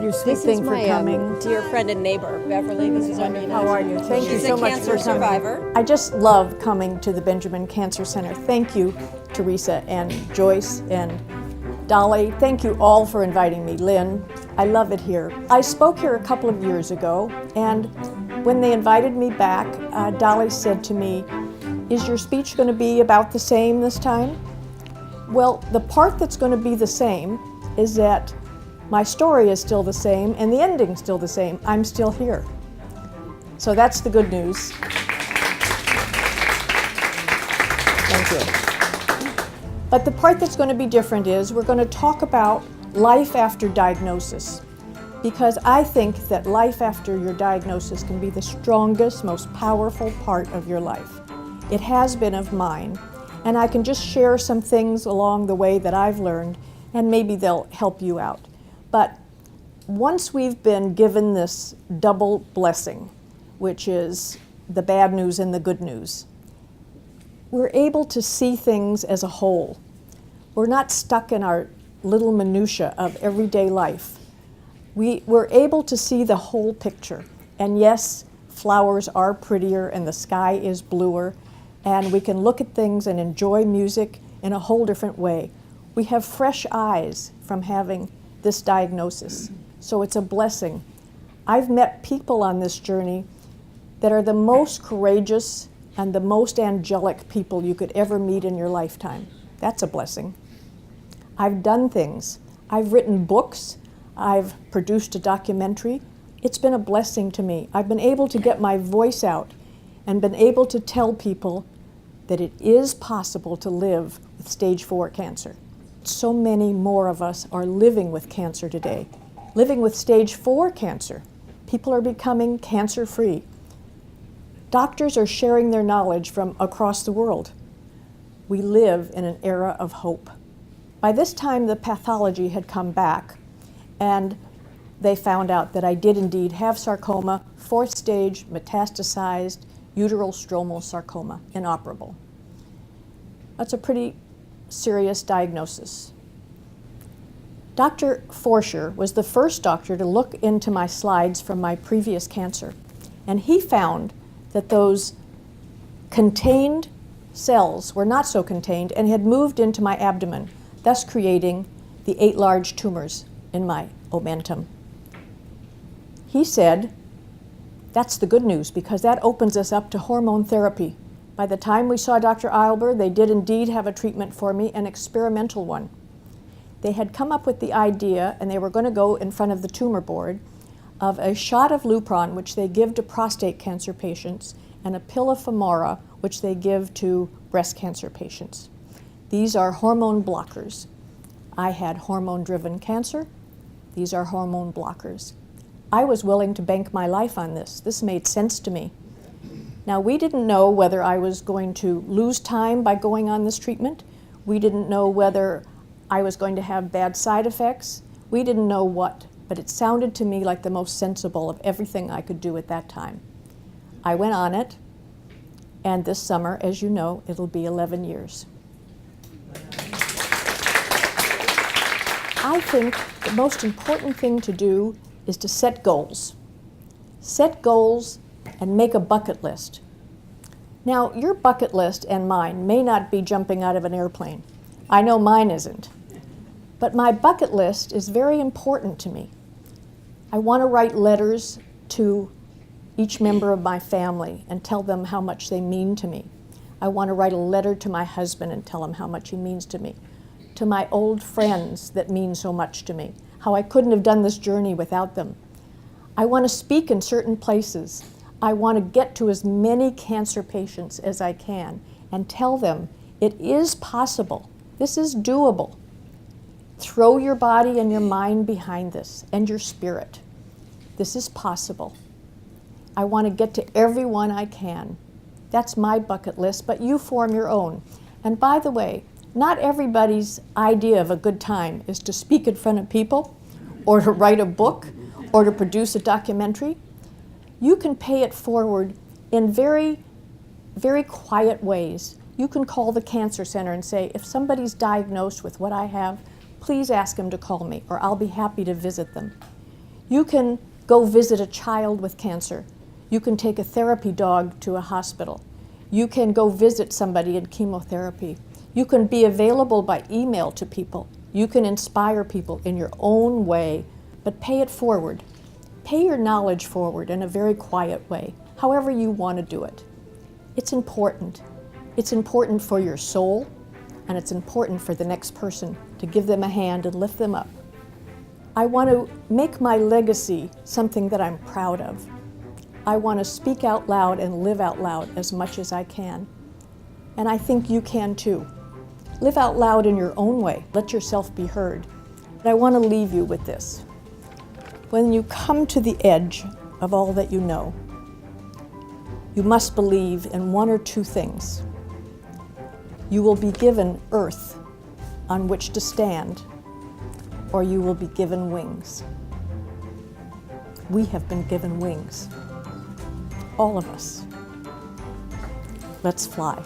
you, sweet This thing, is for my coming. dear friend and neighbor, Beverlye. This is Arnita. How are you? Thank you so much for coming. She's a cancer survivor. I just love coming to the Benjamin Cancer Center. Thank you, Teresa and Joyce and Dolly. Thank you all for inviting me. Lynn, I love it here. I spoke here a couple of years ago, and when they invited me back, Dolly said to me, "Is your speech going to be about the same this time?" Well, the part that's going to be the same is that my story is still the same and the ending's still the same. I'm still here. So that's the good news. Thank you. But the part that's going to be different is we're going to talk about life after diagnosis, because I think that life after your diagnosis can be the strongest, most powerful part of your life. It has been of mine, and I can just share some things along the way that I've learned, and maybe they'll help you out. But once we've been given this double blessing, which is the bad news and the good news, we're able to see things as a whole. We're not stuck in our little minutia of everyday life. We're able to see the whole picture. And yes, flowers are prettier and the sky is bluer, and we can look at things and enjoy music in a whole different way. We have fresh eyes from having this diagnosis, so it's a blessing. I've met people on this journey that are the most courageous and the most angelic people you could ever meet in your lifetime. That's a blessing. I've done things. I've written books. I've produced a documentary. It's been a blessing to me. I've been able to get my voice out and been able to tell people that it is possible to live with stage 4 cancer. So many more of us are living with cancer today, living with stage 4 cancer. People are becoming cancer-free. Doctors are sharing their knowledge from across the world. We live in an era of hope. By this time, the pathology had come back, and they found out that I did indeed have sarcoma, 4th stage, metastasized, uteral stromal sarcoma, inoperable. That's a pretty serious diagnosis. Dr. Forscher was the first doctor to look into my slides from my previous cancer, and he found that those contained cells were not so contained and had moved into my abdomen, thus creating the 8 large tumors in my omentum. He said, that's the good news, because that opens us up to hormone therapy. By the time we saw Dr. Eilber, they did indeed have a treatment for me, an experimental one. They had come up with the idea, and they were going to go in front of the tumor board, of a shot of Lupron, which they give to prostate cancer patients, and a pill of Femora, which they give to breast cancer patients. These are hormone blockers. I had hormone-driven cancer. These are hormone blockers. I was willing to bank my life on this. This made sense to me. Now, we didn't know whether I was going to lose time by going on this treatment. We didn't know whether I was going to have bad side effects. We didn't know what, but it sounded to me like the most sensible of everything I could do at that time. I went on it, and this summer, as you know, it'll be 11 years. I think the most important thing to do is to set goals. Set goals and make a bucket list. Now, your bucket list and mine may not be jumping out of an airplane. I know mine isn't. But my bucket list is very important to me. I want to write letters to each member of my family and tell them how much they mean to me. I want to write a letter to my husband and tell him how much he means to me. To my old friends that mean so much to me, how I couldn't have done this journey without them. I want to speak in certain places. I want to get to as many cancer patients as I can and tell them it is possible. This is doable. Throw your body and your mind behind this and your spirit. This is possible. I want to get to everyone I can. That's my bucket list, but you form your own. And by the way, not everybody's idea of a good time is to speak in front of people or to write a book or to produce a documentary. You can pay it forward in very, very quiet ways. You can call the cancer center and say, if somebody's diagnosed with what I have, please ask them to call me, or I'll be happy to visit them. You can go visit a child with cancer. You can take a therapy dog to a hospital. You can go visit somebody in chemotherapy. You can be available by email to people. You can inspire people in your own way, but pay it forward. Pay your knowledge forward in a very quiet way, however you want to do it. It's important. It's important for your soul, and it's important for the next person to give them a hand and lift them up. I want to make my legacy something that I'm proud of. I want to speak out loud and live out loud as much as I can. And I think you can too. Live out loud in your own way. Let yourself be heard. But I want to leave you with this. When you come to the edge of all that you know, you must believe in one or two things. You will be given earth on which to stand, or you will be given wings. We have been given wings. All of us. Let's fly.